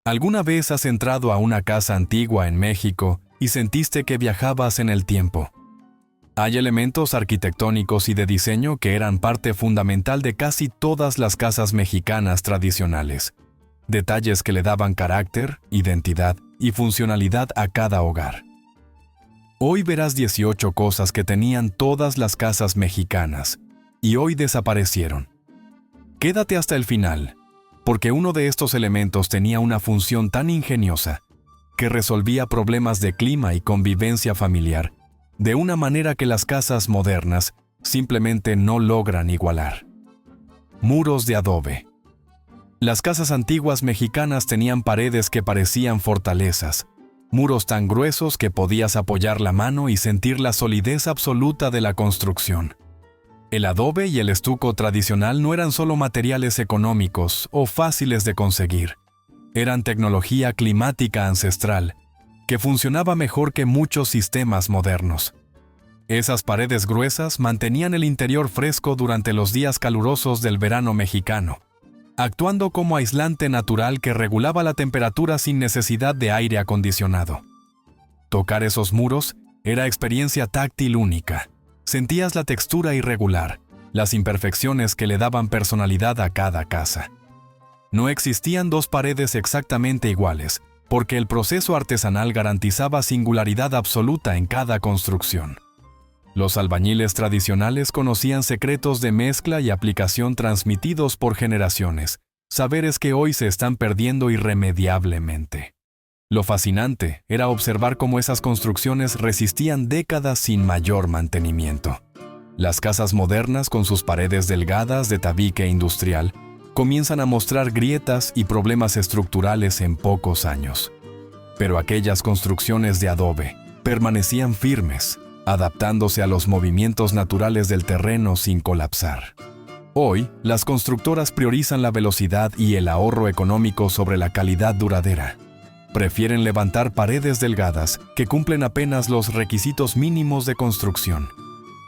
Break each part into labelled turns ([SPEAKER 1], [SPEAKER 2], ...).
[SPEAKER 1] ¿Alguna vez has entrado a una casa antigua en México y sentiste que viajabas en el tiempo? Hay elementos arquitectónicos y de diseño que eran parte fundamental de casi todas las casas mexicanas tradicionales. Detalles que le daban carácter, identidad y funcionalidad a cada hogar. Hoy verás 18 cosas que tenían todas las casas mexicanas y hoy desaparecieron. Quédate hasta el final, porque uno de estos elementos tenía una función tan ingeniosa que resolvía problemas de clima y convivencia familiar de una manera que las casas modernas simplemente no logran igualar. Muros de adobe. Las casas antiguas mexicanas tenían paredes que parecían fortalezas, muros tan gruesos que podías apoyar la mano y sentir la solidez absoluta de la construcción. El adobe y el estuco tradicional no eran solo materiales económicos o fáciles de conseguir. Eran tecnología climática ancestral, que funcionaba mejor que muchos sistemas modernos. Esas paredes gruesas mantenían el interior fresco durante los días calurosos del verano mexicano, actuando como aislante natural que regulaba la temperatura sin necesidad de aire acondicionado. Tocar esos muros era experiencia táctil única. Sentías la textura irregular, las imperfecciones que le daban personalidad a cada casa. No existían dos paredes exactamente iguales, porque el proceso artesanal garantizaba singularidad absoluta en cada construcción. Los albañiles tradicionales conocían secretos de mezcla y aplicación transmitidos por generaciones, saberes que hoy se están perdiendo irremediablemente. Lo fascinante era observar cómo esas construcciones resistían décadas sin mayor mantenimiento. Las casas modernas, con sus paredes delgadas de tabique industrial, comienzan a mostrar grietas y problemas estructurales en pocos años. Pero aquellas construcciones de adobe permanecían firmes, adaptándose a los movimientos naturales del terreno sin colapsar. Hoy, las constructoras priorizan la velocidad y el ahorro económico sobre la calidad duradera. Prefieren levantar paredes delgadas que cumplen apenas los requisitos mínimos de construcción.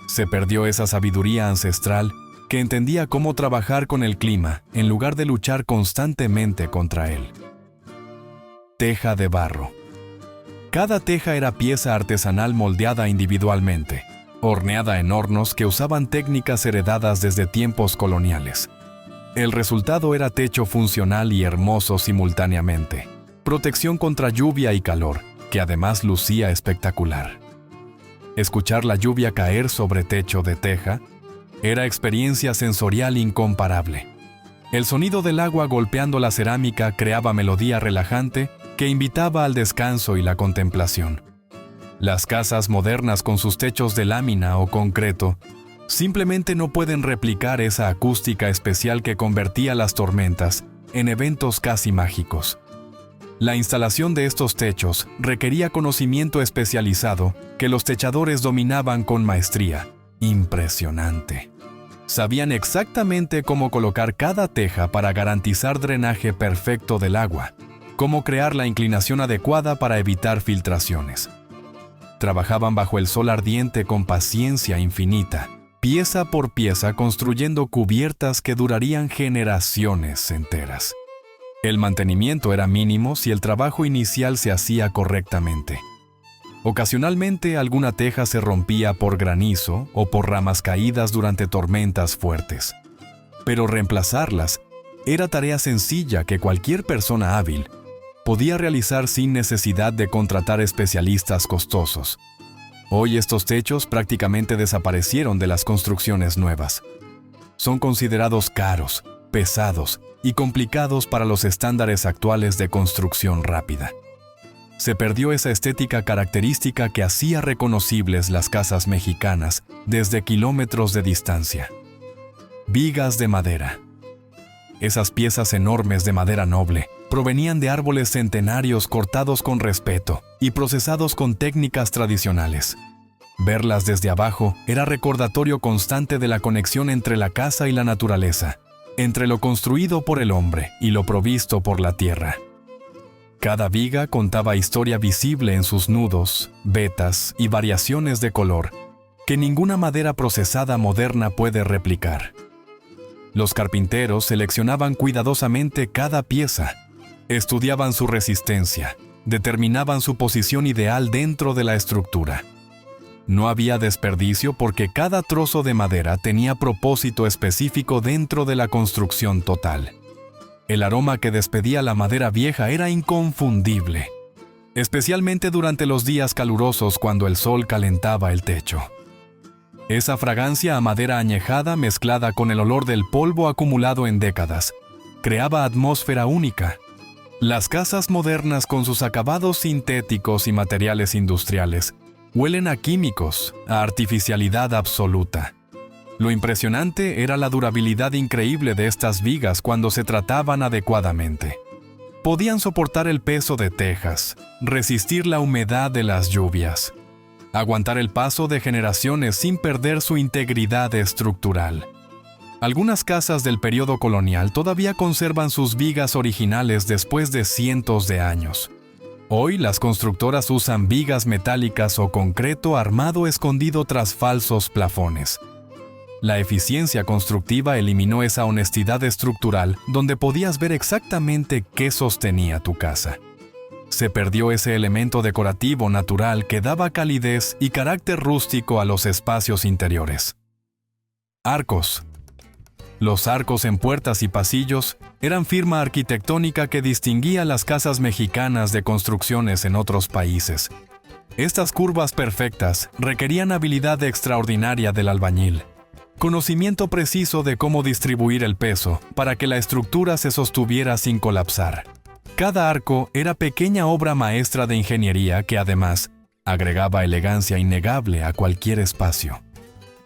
[SPEAKER 1] Se perdió esa sabiduría ancestral que entendía cómo trabajar con el clima en lugar de luchar constantemente contra él. Teja de barro. Cada teja era pieza artesanal moldeada individualmente, horneada en hornos que usaban técnicas heredadas desde tiempos coloniales. El resultado era techo funcional y hermoso simultáneamente. Protección contra lluvia y calor, que además lucía espectacular. Escuchar la lluvia caer sobre techo de teja era experiencia sensorial incomparable. El sonido del agua golpeando la cerámica creaba melodía relajante que invitaba al descanso y la contemplación. Las casas modernas con sus techos de lámina o concreto simplemente no pueden replicar esa acústica especial que convertía las tormentas en eventos casi mágicos. La instalación de estos techos requería conocimiento especializado que los techadores dominaban con maestría. Impresionante. Sabían exactamente cómo colocar cada teja para garantizar drenaje perfecto del agua, cómo crear la inclinación adecuada para evitar filtraciones. Trabajaban bajo el sol ardiente con paciencia infinita, pieza por pieza construyendo cubiertas que durarían generaciones enteras. El mantenimiento era mínimo si el trabajo inicial se hacía correctamente. Ocasionalmente alguna teja se rompía por granizo o por ramas caídas durante tormentas fuertes. Pero reemplazarlas era tarea sencilla que cualquier persona hábil podía realizar sin necesidad de contratar especialistas costosos. Hoy estos techos prácticamente desaparecieron de las construcciones nuevas. Son considerados caros, pesados y complicados para los estándares actuales de construcción rápida. Se perdió esa estética característica que hacía reconocibles las casas mexicanas desde kilómetros de distancia. Vigas de madera. Esas piezas enormes de madera noble provenían de árboles centenarios cortados con respeto y procesados con técnicas tradicionales. Verlas desde abajo era recordatorio constante de la conexión entre la casa y la naturaleza, entre lo construido por el hombre y lo provisto por la tierra. Cada viga contaba historia visible en sus nudos, vetas y variaciones de color que ninguna madera procesada moderna puede replicar. Los carpinteros seleccionaban cuidadosamente cada pieza, Estudiaban su resistencia, determinaban su posición ideal dentro de la estructura. No había desperdicio porque cada trozo de madera tenía propósito específico dentro de la construcción total. El aroma que despedía la madera vieja era inconfundible, especialmente durante los días calurosos cuando el sol calentaba el techo. Esa fragancia a madera añejada mezclada con el olor del polvo acumulado en décadas creaba atmósfera única. Las casas modernas con sus acabados sintéticos y materiales industriales huelen a químicos, a artificialidad absoluta. Lo impresionante era la durabilidad increíble de estas vigas cuando se trataban adecuadamente. Podían soportar el peso de tejas, resistir la humedad de las lluvias, aguantar el paso de generaciones sin perder su integridad estructural. Algunas casas del periodo colonial todavía conservan sus vigas originales después de cientos de años. Hoy las constructoras usan vigas metálicas o concreto armado escondido tras falsos plafones. La eficiencia constructiva eliminó esa honestidad estructural donde podías ver exactamente qué sostenía tu casa. Se perdió ese elemento decorativo natural que daba calidez y carácter rústico a los espacios interiores. Arcos. Los arcos en puertas y pasillos eran firma arquitectónica que distinguía las casas mexicanas de construcciones en otros países. Estas curvas perfectas requerían habilidad extraordinaria del albañil, conocimiento preciso de cómo distribuir el peso para que la estructura se sostuviera sin colapsar. Cada arco era pequeña obra maestra de ingeniería que además agregaba elegancia innegable a cualquier espacio.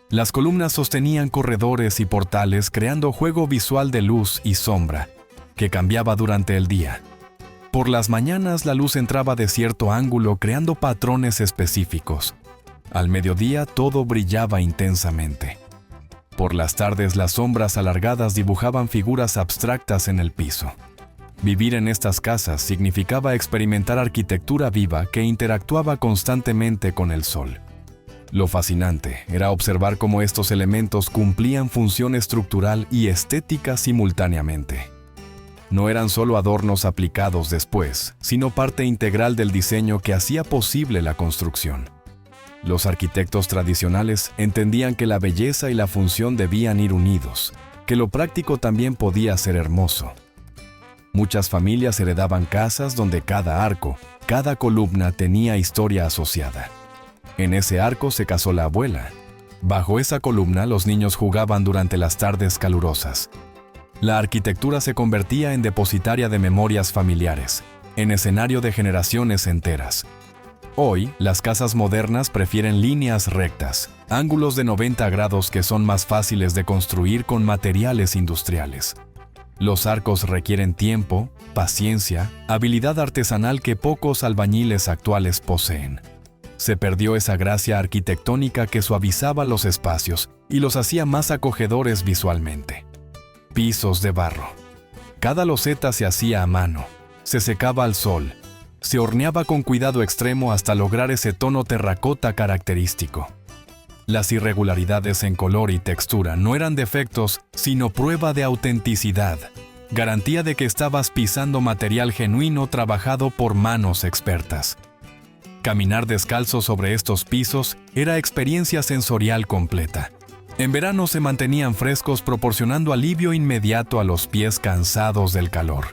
[SPEAKER 1] Las columnas sostenían corredores y portales creando juego visual de luz y sombra, que cambiaba durante el día. Por las mañanas la luz entraba de cierto ángulo creando patrones específicos. Al mediodía todo brillaba intensamente. Por las tardes las sombras alargadas dibujaban figuras abstractas en el piso. Vivir en estas casas significaba experimentar arquitectura viva que interactuaba constantemente con el sol. Lo fascinante era observar cómo estos elementos cumplían función estructural y estética simultáneamente. No eran solo adornos aplicados después, sino parte integral del diseño que hacía posible la construcción. Los arquitectos tradicionales entendían que la belleza y la función debían ir unidos, que lo práctico también podía ser hermoso. Muchas familias heredaban casas donde cada arco, cada columna tenía historia asociada. En ese arco se casó la abuela. Bajo esa columna los niños jugaban durante las tardes calurosas. La arquitectura se convertía en depositaria de memorias familiares, en escenario de generaciones enteras. Hoy, las casas modernas prefieren líneas rectas, ángulos de 90 grados que son más fáciles de construir con materiales industriales. Los arcos requieren tiempo, paciencia, habilidad artesanal que pocos albañiles actuales poseen. Se perdió esa gracia arquitectónica que suavizaba los espacios y los hacía más acogedores visualmente. Pisos de barro. Cada loseta se hacía a mano, se secaba al sol, se horneaba con cuidado extremo hasta lograr ese tono terracota característico. Las irregularidades en color y textura no eran defectos, sino prueba de autenticidad, garantía de que estabas pisando material genuino trabajado por manos expertas. Caminar descalzo sobre estos pisos era experiencia sensorial completa. En verano se mantenían frescos proporcionando alivio inmediato a los pies cansados del calor.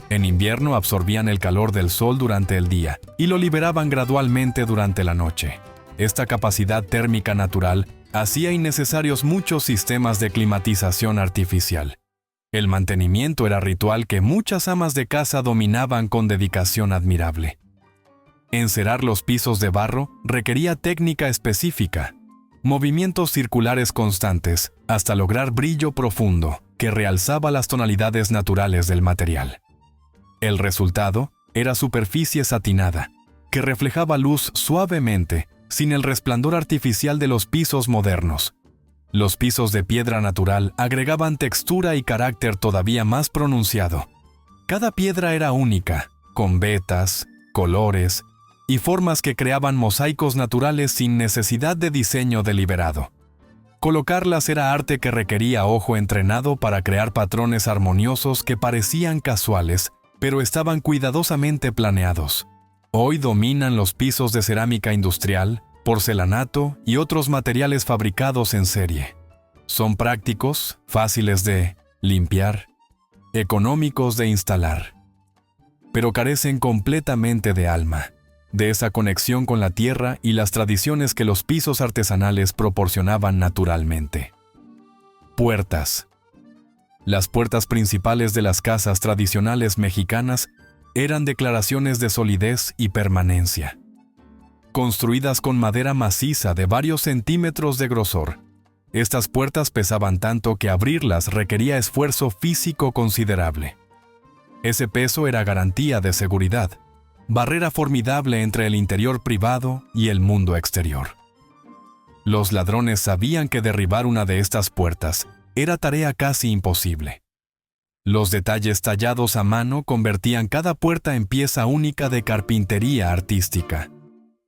[SPEAKER 1] En invierno absorbían el calor del sol durante el día y lo liberaban gradualmente durante la noche. Esta capacidad térmica natural hacía innecesarios muchos sistemas de climatización artificial. El mantenimiento era ritual que muchas amas de casa dominaban con dedicación admirable. Encerar los pisos de barro requería técnica específica, movimientos circulares constantes, hasta lograr brillo profundo que realzaba las tonalidades naturales del material. El resultado era superficie satinada, que reflejaba luz suavemente, sin el resplandor artificial de los pisos modernos. Los pisos de piedra natural agregaban textura y carácter todavía más pronunciado. Cada piedra era única, con vetas, colores y formas que creaban mosaicos naturales sin necesidad de diseño deliberado. Colocarlas era arte que requería ojo entrenado para crear patrones armoniosos que parecían casuales, pero estaban cuidadosamente planeados. Hoy dominan los pisos de cerámica industrial, porcelanato y otros materiales fabricados en serie. Son prácticos, fáciles de limpiar, económicos de instalar, pero carecen completamente de alma, de esa conexión con la tierra y las tradiciones que los pisos artesanales proporcionaban naturalmente. Puertas. Las puertas principales de las casas tradicionales mexicanas eran declaraciones de solidez y permanencia. Construidas con madera maciza de varios centímetros de grosor, estas puertas pesaban tanto que abrirlas requería esfuerzo físico considerable. Ese peso era garantía de seguridad, barrera formidable entre el interior privado y el mundo exterior. Los ladrones sabían que derribar una de estas puertas era tarea casi imposible. Los detalles tallados a mano convertían cada puerta en pieza única de carpintería artística.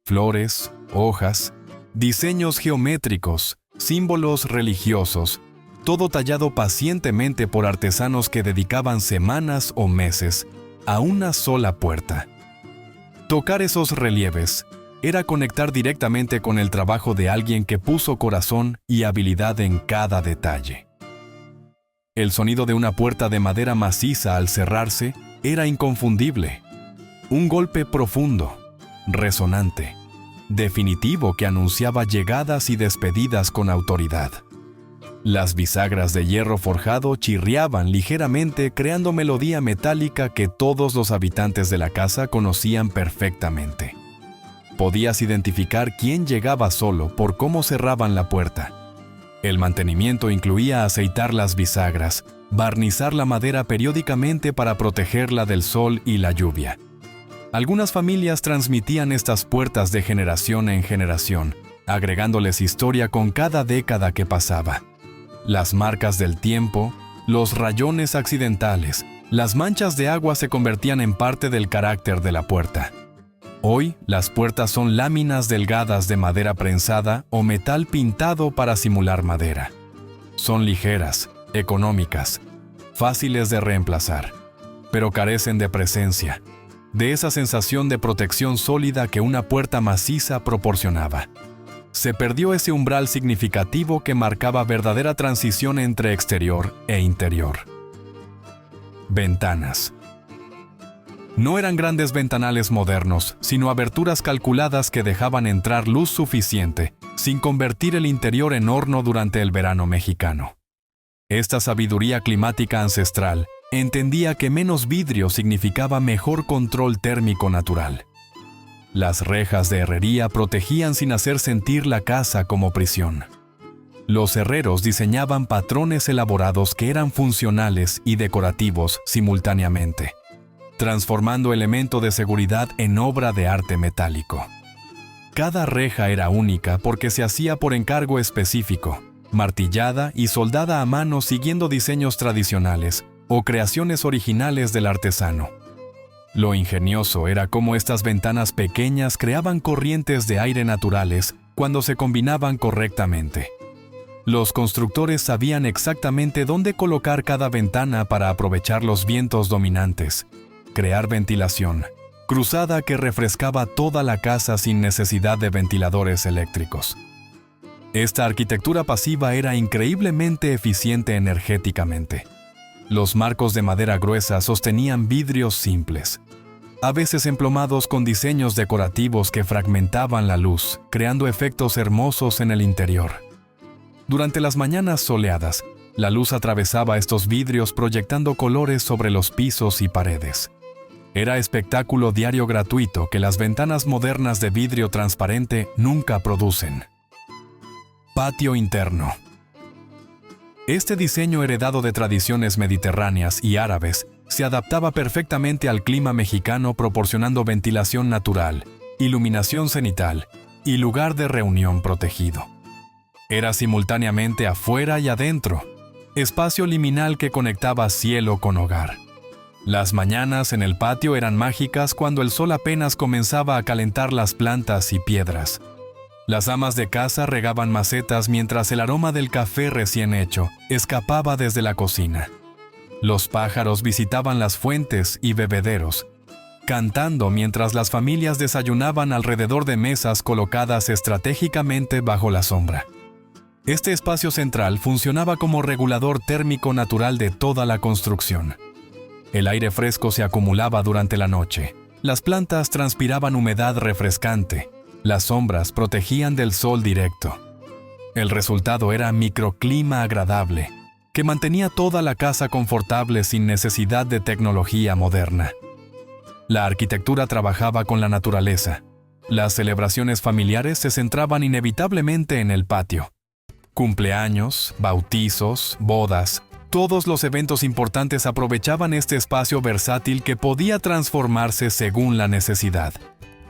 [SPEAKER 1] Flores, hojas, diseños geométricos, símbolos religiosos, todo tallado pacientemente por artesanos que dedicaban semanas o meses a una sola puerta. Tocar esos relieves era conectar directamente con el trabajo de alguien que puso corazón y habilidad en cada detalle. El sonido de una puerta de madera maciza al cerrarse era inconfundible. Un golpe profundo, resonante, definitivo que anunciaba llegadas y despedidas con autoridad. Las bisagras de hierro forjado chirriaban ligeramente, creando melodía metálica que todos los habitantes de la casa conocían perfectamente. Podías identificar quién llegaba solo por cómo cerraban la puerta. El mantenimiento incluía aceitar las bisagras, barnizar la madera periódicamente para protegerla del sol y la lluvia. Algunas familias transmitían estas puertas de generación en generación, agregándoles historia con cada década que pasaba. Las marcas del tiempo, los rayones accidentales, las manchas de agua se convertían en parte del carácter de la puerta. Hoy, las puertas son láminas delgadas de madera prensada o metal pintado para simular madera. Son ligeras, económicas, fáciles de reemplazar, pero carecen de presencia, de esa sensación de protección sólida que una puerta maciza proporcionaba. Se perdió ese umbral significativo que marcaba verdadera transición entre exterior e interior. Ventanas. No eran grandes ventanales modernos, sino aberturas calculadas que dejaban entrar luz suficiente, sin convertir el interior en horno durante el verano mexicano. Esta sabiduría climática ancestral entendía que menos vidrio significaba mejor control térmico natural. Las rejas de herrería protegían sin hacer sentir la casa como prisión. Los herreros diseñaban patrones elaborados que eran funcionales y decorativos simultáneamente, transformando elemento de seguridad en obra de arte metálico. Cada reja era única porque se hacía por encargo específico, martillada y soldada a mano siguiendo diseños tradicionales o creaciones originales del artesano. Lo ingenioso era cómo estas ventanas pequeñas creaban corrientes de aire naturales cuando se combinaban correctamente. Los constructores sabían exactamente dónde colocar cada ventana para aprovechar los vientos dominantes, crear ventilación cruzada que refrescaba toda la casa sin necesidad de ventiladores eléctricos. Esta arquitectura pasiva era increíblemente eficiente energéticamente. Los marcos de madera gruesa sostenían vidrios simples, a veces emplomados con diseños decorativos que fragmentaban la luz, creando efectos hermosos en el interior. Durante las mañanas soleadas, la luz atravesaba estos vidrios proyectando colores sobre los pisos y paredes. Era espectáculo diario gratuito que las ventanas modernas de vidrio transparente nunca producen. Patio interno. Este diseño heredado de tradiciones mediterráneas y árabes se adaptaba perfectamente al clima mexicano, proporcionando ventilación natural, iluminación cenital y lugar de reunión protegido. Era simultáneamente afuera y adentro, espacio liminal que conectaba cielo con hogar. Las mañanas en el patio eran mágicas cuando el sol apenas comenzaba a calentar las plantas y piedras. Las amas de casa regaban macetas mientras el aroma del café recién hecho escapaba desde la cocina. Los pájaros visitaban las fuentes y bebederos, cantando mientras las familias desayunaban alrededor de mesas colocadas estratégicamente bajo la sombra. Este espacio central funcionaba como regulador térmico natural de toda la construcción. El aire fresco se acumulaba durante la noche. Las plantas transpiraban humedad refrescante. Las sombras protegían del sol directo. El resultado era microclima agradable, que mantenía toda la casa confortable sin necesidad de tecnología moderna. La arquitectura trabajaba con la naturaleza. Las celebraciones familiares se centraban inevitablemente en el patio. Cumpleaños, bautizos, bodas, todos los eventos importantes aprovechaban este espacio versátil que podía transformarse según la necesidad.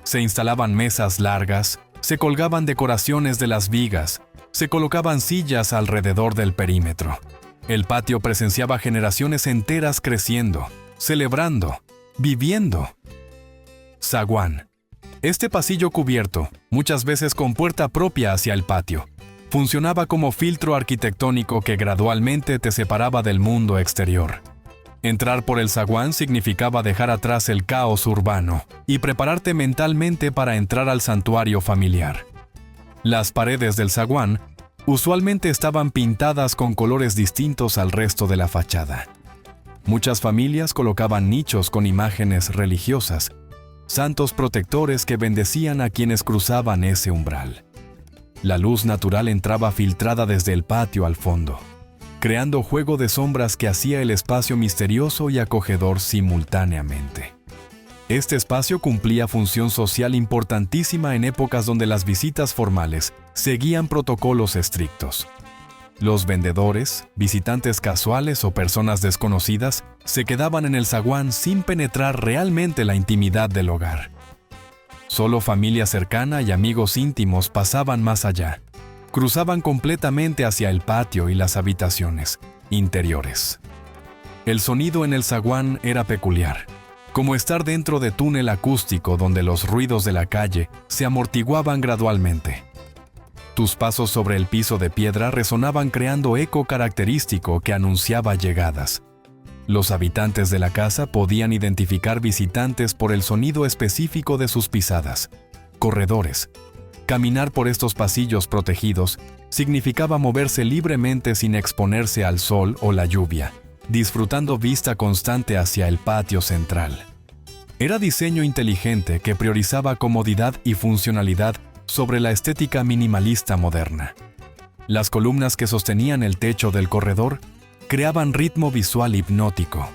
[SPEAKER 1] Se instalaban mesas largas, se colgaban decoraciones de las vigas, se colocaban sillas alrededor del perímetro. El patio presenciaba generaciones enteras creciendo, celebrando, viviendo. Zaguán. Este pasillo cubierto, muchas veces con puerta propia hacia el patio, funcionaba como filtro arquitectónico que gradualmente te separaba del mundo exterior. Entrar por el zaguán significaba dejar atrás el caos urbano y prepararte mentalmente para entrar al santuario familiar. Las paredes del zaguán usualmente estaban pintadas con colores distintos al resto de la fachada. Muchas familias colocaban nichos con imágenes religiosas, santos protectores que bendecían a quienes cruzaban ese umbral. La luz natural entraba filtrada desde el patio al fondo, creando juego de sombras que hacía el espacio misterioso y acogedor simultáneamente. Este espacio cumplía función social importantísima en épocas donde las visitas formales seguían protocolos estrictos. Los vendedores, visitantes casuales o personas desconocidas se quedaban en el zaguán sin penetrar realmente la intimidad del hogar. Solo familia cercana y amigos íntimos pasaban más allá. Cruzaban completamente hacia el patio y las habitaciones interiores. El sonido en el zaguán era peculiar, como estar dentro de túnel acústico donde los ruidos de la calle se amortiguaban gradualmente. Tus pasos sobre el piso de piedra resonaban creando eco característico que anunciaba llegadas. Los habitantes de la casa podían identificar visitantes por el sonido específico de sus pisadas. Corredores. Caminar por estos pasillos protegidos significaba moverse libremente sin exponerse al sol o la lluvia, disfrutando vista constante hacia el patio central. Era diseño inteligente que priorizaba comodidad y funcionalidad sobre la estética minimalista moderna. Las columnas que sostenían el techo del corredor creaban ritmo visual hipnótico.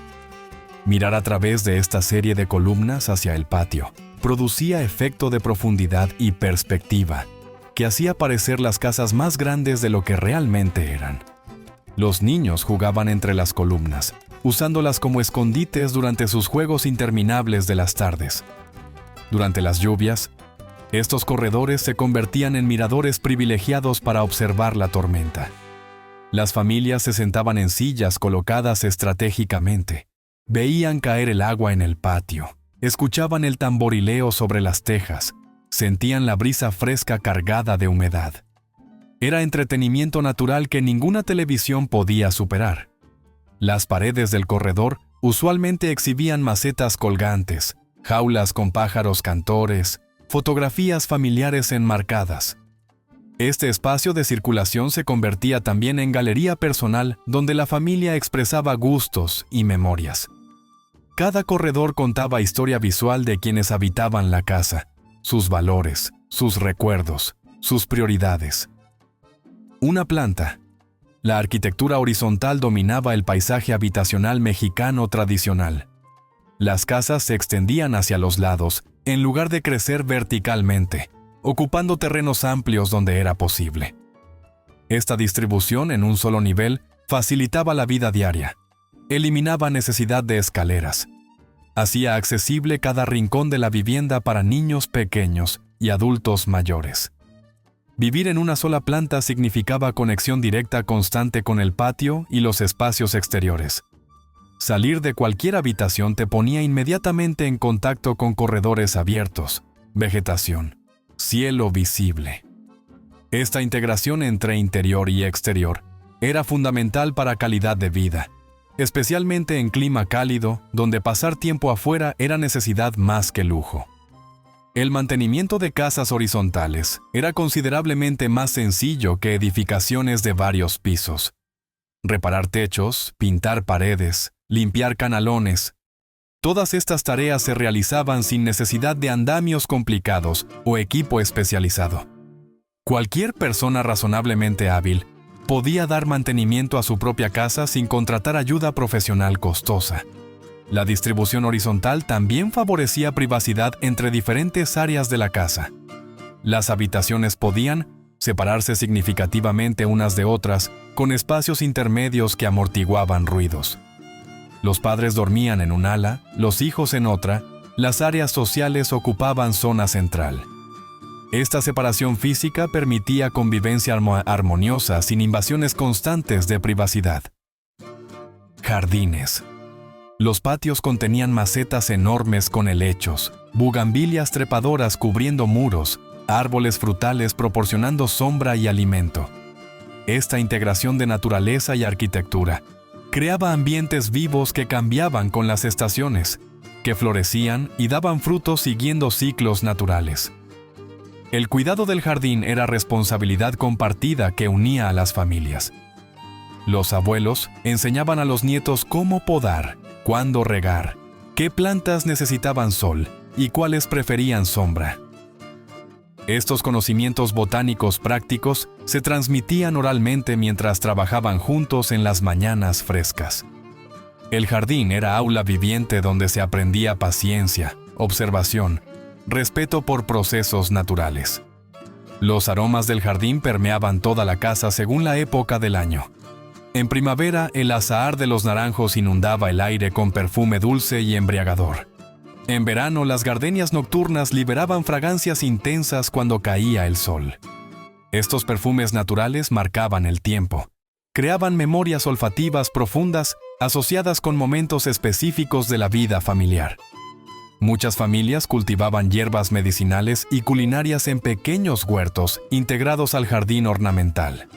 [SPEAKER 1] Mirar a través de esta serie de columnas hacia el patio producía efecto de profundidad y perspectiva, que hacía parecer las casas más grandes de lo que realmente eran. Los niños jugaban entre las columnas, usándolas como escondites durante sus juegos interminables de las tardes. Durante las lluvias, estos corredores se convertían en miradores privilegiados para observar la tormenta. Las familias se sentaban en sillas colocadas estratégicamente. Veían caer el agua en el patio, escuchaban el tamborileo sobre las tejas, sentían la brisa fresca cargada de humedad. Era entretenimiento natural que ninguna televisión podía superar. Las paredes del corredor usualmente exhibían macetas colgantes, jaulas con pájaros cantores, fotografías familiares enmarcadas. Este espacio de circulación se convertía también en galería personal donde la familia expresaba gustos y memorias. Cada corredor contaba historia visual de quienes habitaban la casa, sus valores, sus recuerdos, sus prioridades. Una planta. La arquitectura horizontal dominaba el paisaje habitacional mexicano tradicional. Las casas se extendían hacia los lados, en lugar de crecer verticalmente, ocupando terrenos amplios donde era posible. Esta distribución en un solo nivel facilitaba la vida diaria. Eliminaba necesidad de escaleras. Hacía accesible cada rincón de la vivienda para niños pequeños y adultos mayores. Vivir en una sola planta significaba conexión directa constante con el patio y los espacios exteriores. Salir de cualquier habitación te ponía inmediatamente en contacto con corredores abiertos, vegetación, cielo visible. Esta integración entre interior y exterior era fundamental para calidad de vida. especialmente en clima cálido, donde pasar tiempo afuera era necesidad más que lujo. El mantenimiento de casas horizontales era considerablemente más sencillo que edificaciones de varios pisos. Reparar techos, pintar paredes, limpiar canalones. Todas estas tareas se realizaban sin necesidad de andamios complicados o equipo especializado. Cualquier persona razonablemente hábil podía dar mantenimiento a su propia casa sin contratar ayuda profesional costosa. La distribución horizontal también favorecía privacidad entre diferentes áreas de la casa. Las habitaciones podían separarse significativamente unas de otras, con espacios intermedios que amortiguaban ruidos. Los padres dormían en un ala, los hijos en otra, las áreas sociales ocupaban zona central. Esta separación física permitía convivencia armoniosa sin invasiones constantes de privacidad. Jardines. Los patios contenían macetas enormes con helechos, bugambilias trepadoras cubriendo muros, árboles frutales proporcionando sombra y alimento. Esta integración de naturaleza y arquitectura creaba ambientes vivos que cambiaban con las estaciones, que florecían y daban frutos siguiendo ciclos naturales. El cuidado del jardín era responsabilidad compartida que unía a las familias. Los abuelos enseñaban a los nietos cómo podar, cuándo regar, qué plantas necesitaban sol y cuáles preferían sombra. Estos conocimientos botánicos prácticos se transmitían oralmente mientras trabajaban juntos en las mañanas frescas. El jardín era aula viviente donde se aprendía paciencia, observación, respeto por procesos naturales. Los aromas del jardín permeaban toda la casa según la época del año. En primavera, el azahar de los naranjos inundaba el aire con perfume dulce y embriagador. En verano, las gardenias nocturnas liberaban fragancias intensas cuando caía el sol. Estos perfumes naturales marcaban el tiempo. Creaban memorias olfativas profundas asociadas con momentos específicos de la vida familiar. Muchas familias cultivaban hierbas medicinales y culinarias en pequeños huertos integrados al jardín ornamental.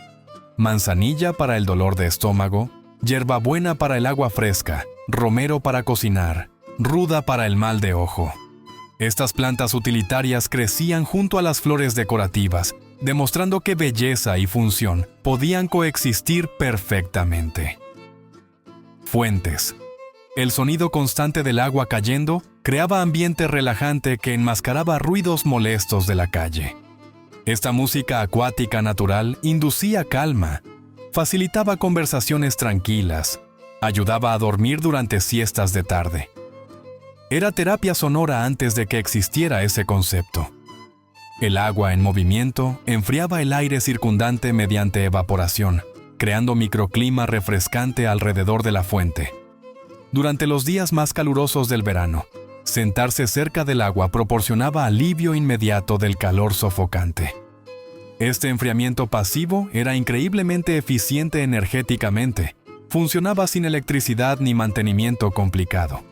[SPEAKER 1] Manzanilla para el dolor de estómago, hierbabuena para el agua fresca, romero para cocinar, ruda para el mal de ojo. Estas plantas utilitarias crecían junto a las flores decorativas, demostrando que belleza y función podían coexistir perfectamente. Fuentes. El sonido constante del agua cayendo creaba ambiente relajante que enmascaraba ruidos molestos de la calle. Esta música acuática natural inducía calma, facilitaba conversaciones tranquilas, ayudaba a dormir durante siestas de tarde. Era terapia sonora antes de que existiera ese concepto. El agua en movimiento enfriaba el aire circundante mediante evaporación, creando microclima refrescante alrededor de la fuente. Durante los días más calurosos del verano, sentarse cerca del agua proporcionaba alivio inmediato del calor sofocante. Este enfriamiento pasivo era increíblemente eficiente energéticamente. Funcionaba sin electricidad ni mantenimiento complicado.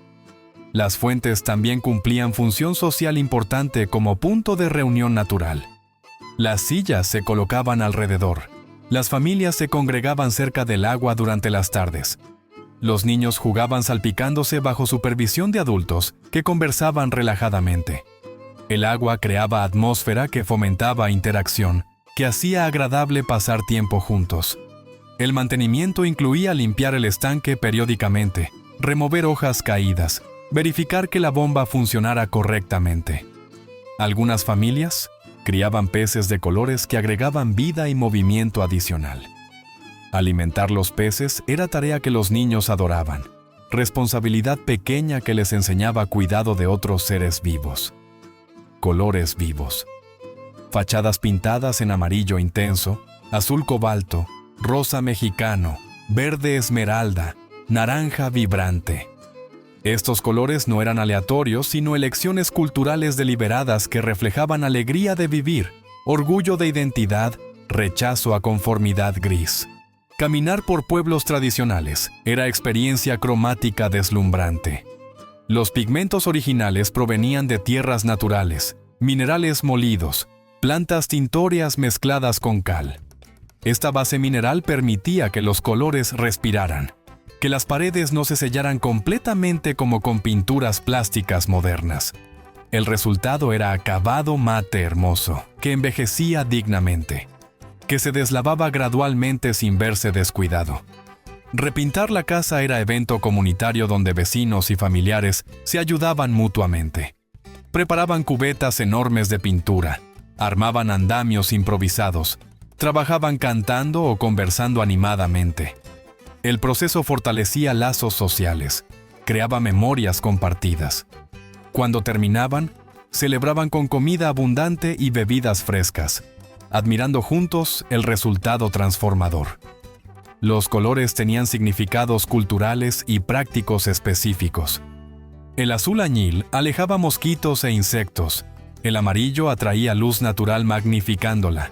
[SPEAKER 1] Las fuentes también cumplían función social importante como punto de reunión natural. Las sillas se colocaban alrededor. Las familias se congregaban cerca del agua durante las tardes. Los niños jugaban salpicándose bajo supervisión de adultos que conversaban relajadamente. El agua creaba atmósfera que fomentaba interacción, que hacía agradable pasar tiempo juntos. El mantenimiento incluía limpiar el estanque periódicamente, remover hojas caídas, verificar que la bomba funcionara correctamente. Algunas familias criaban peces de colores que agregaban vida y movimiento adicional. Alimentar los peces era tarea que los niños adoraban, responsabilidad pequeña que les enseñaba cuidado de otros seres vivos. Colores vivos. Fachadas pintadas en amarillo intenso, azul cobalto, rosa mexicano, verde esmeralda, naranja vibrante. Estos colores no eran aleatorios, sino elecciones culturales deliberadas que reflejaban alegría de vivir, orgullo de identidad, rechazo a conformidad gris. Caminar por pueblos tradicionales era experiencia cromática deslumbrante. Los pigmentos originales provenían de tierras naturales, minerales molidos, plantas tintóreas mezcladas con cal. Esta base mineral permitía que los colores respiraran. que las paredes no se sellaran completamente como con pinturas plásticas modernas. El resultado era acabado mate hermoso, que envejecía dignamente, que se deslavaba gradualmente sin verse descuidado. Repintar la casa era evento comunitario donde vecinos y familiares se ayudaban mutuamente. Preparaban cubetas enormes de pintura, armaban andamios improvisados, trabajaban cantando o conversando animadamente. El proceso fortalecía lazos sociales, creaba memorias compartidas. Cuando terminaban, celebraban con comida abundante y bebidas frescas, admirando juntos el resultado transformador. Los colores tenían significados culturales y prácticos específicos. El azul añil alejaba mosquitos e insectos. El amarillo atraía luz natural magnificándola.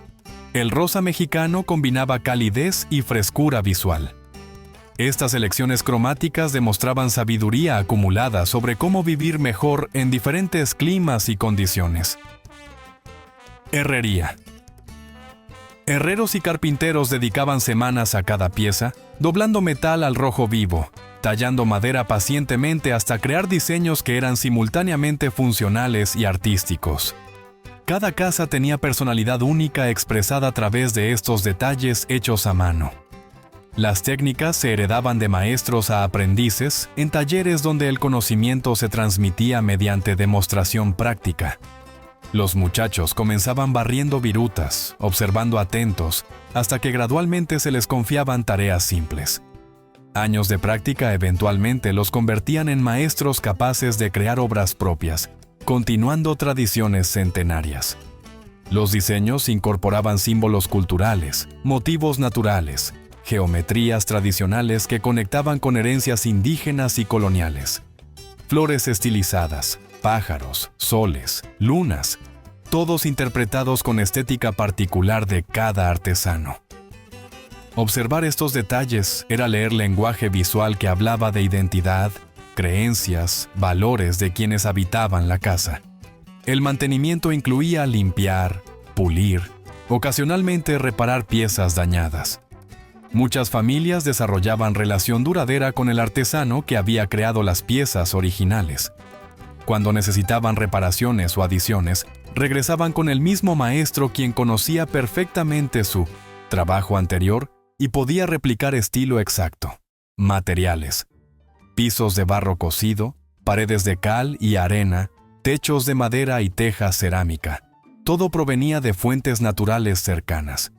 [SPEAKER 1] El rosa mexicano combinaba calidez y frescura visual. Estas elecciones cromáticas demostraban sabiduría acumulada sobre cómo vivir mejor en diferentes climas y condiciones. Herrería. Herreros y carpinteros dedicaban semanas a cada pieza, doblando metal al rojo vivo, tallando madera pacientemente hasta crear diseños que eran simultáneamente funcionales y artísticos. Cada casa tenía personalidad única expresada a través de estos detalles hechos a mano. Las técnicas se heredaban de maestros a aprendices en talleres donde el conocimiento se transmitía mediante demostración práctica. Los muchachos comenzaban barriendo virutas, observando atentos, hasta que gradualmente se les confiaban tareas simples. Años de práctica eventualmente los convertían en maestros capaces de crear obras propias, continuando tradiciones centenarias. Los diseños incorporaban símbolos culturales, motivos naturales, geometrías tradicionales que conectaban con herencias indígenas y coloniales. Flores estilizadas, pájaros, soles, lunas, todos interpretados con estética particular de cada artesano. Observar estos detalles era leer lenguaje visual que hablaba de identidad, creencias, valores de quienes habitaban la casa. El mantenimiento incluía limpiar, pulir, ocasionalmente reparar piezas dañadas. Muchas familias desarrollaban relación duradera con el artesano que había creado las piezas originales. Cuando necesitaban reparaciones o adiciones, regresaban con el mismo maestro quien conocía perfectamente su trabajo anterior y podía replicar estilo exacto. Materiales: pisos de barro cocido, paredes de cal y arena, techos de madera y tejas cerámica. Todo provenía de fuentes naturales cercanas.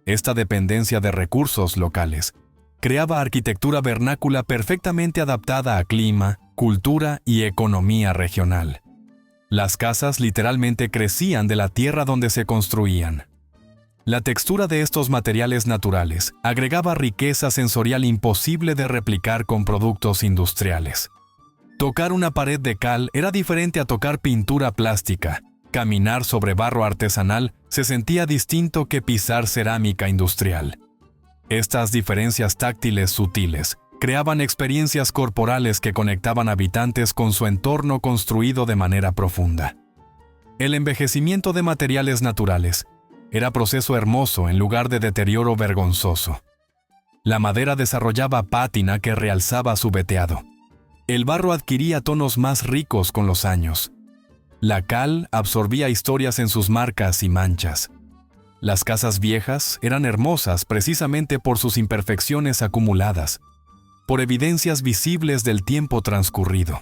[SPEAKER 1] Esta dependencia de recursos locales creaba arquitectura vernácula perfectamente adaptada a clima, cultura y economía regional. Las casas literalmente crecían de la tierra donde se construían. La textura de estos materiales naturales agregaba riqueza sensorial imposible de replicar con productos industriales. Tocar una pared de cal era diferente a tocar pintura plástica. Caminar sobre barro artesanal se sentía distinto que pisar cerámica industrial. Estas diferencias táctiles sutiles creaban experiencias corporales que conectaban habitantes con su entorno construido de manera profunda. El envejecimiento de materiales naturales era proceso hermoso en lugar de deterioro vergonzoso. La madera desarrollaba pátina que realzaba su veteado. El barro adquiría tonos más ricos con los años. La cal absorbía historias en sus marcas y manchas. Las casas viejas eran hermosas precisamente por sus imperfecciones acumuladas, por evidencias visibles del tiempo transcurrido.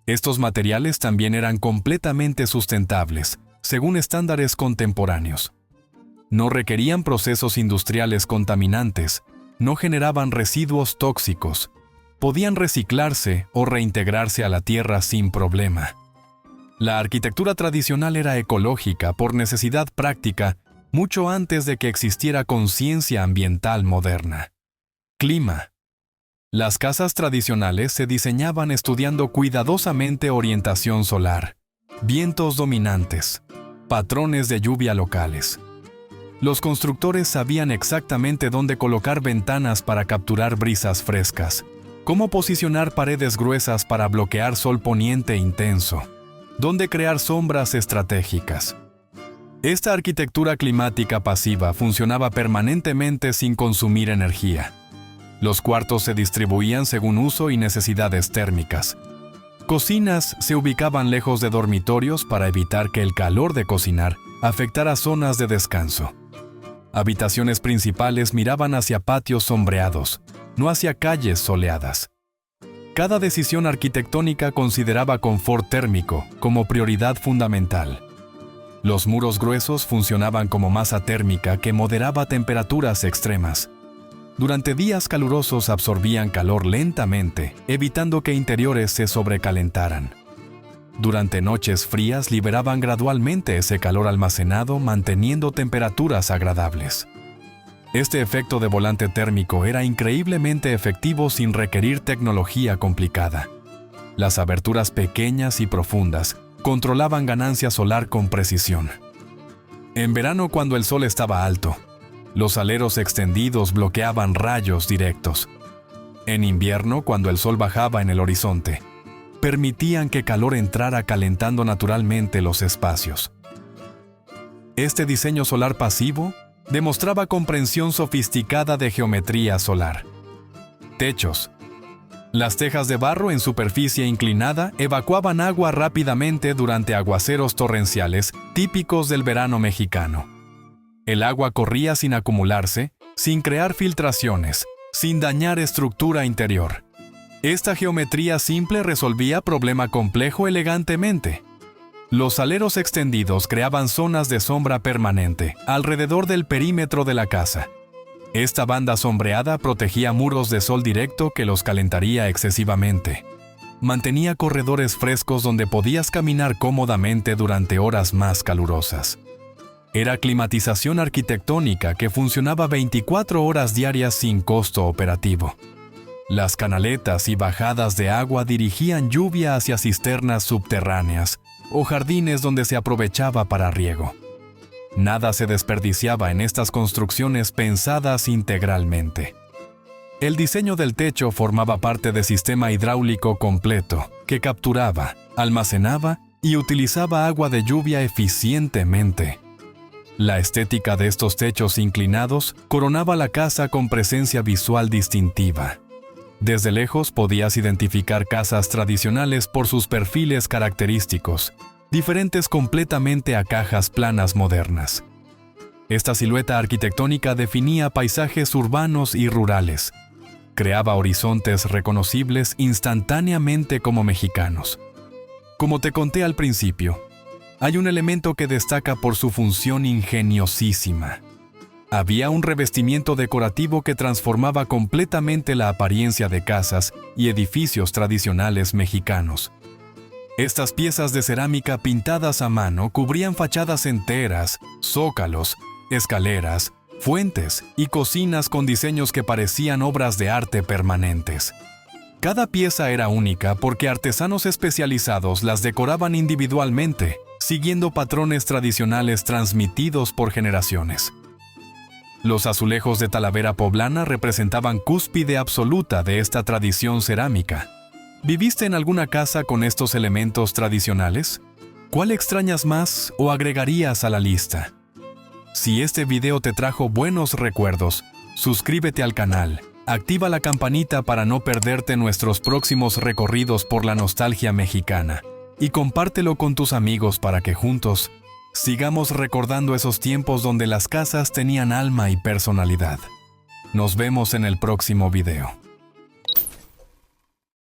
[SPEAKER 1] Estos materiales también eran completamente sustentables, según estándares contemporáneos. No requerían procesos industriales contaminantes, no generaban residuos tóxicos, podían reciclarse o reintegrarse a la tierra sin problema. La arquitectura tradicional era ecológica por necesidad práctica mucho antes de que existiera conciencia ambiental moderna. Clima. Las casas tradicionales se diseñaban estudiando cuidadosamente orientación solar, vientos dominantes, patrones de lluvia locales. Los constructores sabían exactamente dónde colocar ventanas para capturar brisas frescas, cómo posicionar paredes gruesas para bloquear sol poniente intenso, dónde crear sombras estratégicas. Esta arquitectura climática pasiva funcionaba permanentemente sin consumir energía. Los cuartos se distribuían según uso y necesidades térmicas. Cocinas se ubicaban lejos de dormitorios para evitar que el calor de cocinar afectara zonas de descanso. Habitaciones principales miraban hacia patios sombreados, no hacia calles soleadas. Cada decisión arquitectónica consideraba confort térmico como prioridad fundamental. Los muros gruesos funcionaban como masa térmica que moderaba temperaturas extremas. Durante días calurosos absorbían calor lentamente, evitando que interiores se sobrecalentaran. Durante noches frías liberaban gradualmente ese calor almacenado, manteniendo temperaturas agradables. Este efecto de volante térmico era increíblemente efectivo sin requerir tecnología complicada. Las aberturas pequeñas y profundas controlaban ganancia solar con precisión. En verano, cuando el sol estaba alto, los aleros extendidos bloqueaban rayos directos. En invierno, cuando el sol bajaba en el horizonte, permitían que calor entrara calentando naturalmente los espacios. Este diseño solar pasivo demostraba comprensión sofisticada de geometría solar. Techos. Las tejas de barro en superficie inclinada evacuaban agua rápidamente durante aguaceros torrenciales típicos del verano mexicano. El agua corría sin acumularse, sin crear filtraciones, sin dañar estructura interior. Esta geometría simple resolvía problema complejo elegantemente. Los aleros extendidos creaban zonas de sombra permanente alrededor del perímetro de la casa. Esta banda sombreada protegía muros de sol directo que los calentaría excesivamente. Mantenía corredores frescos donde podías caminar cómodamente durante horas más calurosas. Era climatización arquitectónica que funcionaba 24 horas diarias sin costo operativo. Las canaletas y bajadas de agua dirigían lluvia hacia cisternas subterráneas o jardines donde se aprovechaba para riego. Nada se desperdiciaba en estas construcciones pensadas integralmente. El diseño del techo formaba parte del sistema hidráulico completo que capturaba, almacenaba y utilizaba agua de lluvia eficientemente. La estética de estos techos inclinados coronaba la casa con presencia visual distintiva. Desde lejos podías identificar casas tradicionales por sus perfiles característicos, diferentes completamente a cajas planas modernas. Esta silueta arquitectónica definía paisajes urbanos y rurales. Creaba horizontes reconocibles instantáneamente como mexicanos. Como te conté al principio, hay un elemento que destaca por su función ingeniosísima. Había un revestimiento decorativo que transformaba completamente la apariencia de casas y edificios tradicionales mexicanos. Estas piezas de cerámica pintadas a mano cubrían fachadas enteras, zócalos, escaleras, fuentes y cocinas con diseños que parecían obras de arte permanentes. Cada pieza era única porque artesanos especializados las decoraban individualmente, siguiendo patrones tradicionales transmitidos por generaciones. Los azulejos de Talavera poblana representaban cúspide absoluta de esta tradición cerámica. ¿Viviste en alguna casa con estos elementos tradicionales? ¿Cuál extrañas más o agregarías a la lista? Si este video te trajo buenos recuerdos, suscríbete al canal, activa la campanita para no perderte nuestros próximos recorridos por la nostalgia mexicana y compártelo con tus amigos para que juntos sigamos recordando esos tiempos donde las casas tenían alma y personalidad. Nos vemos en el próximo video.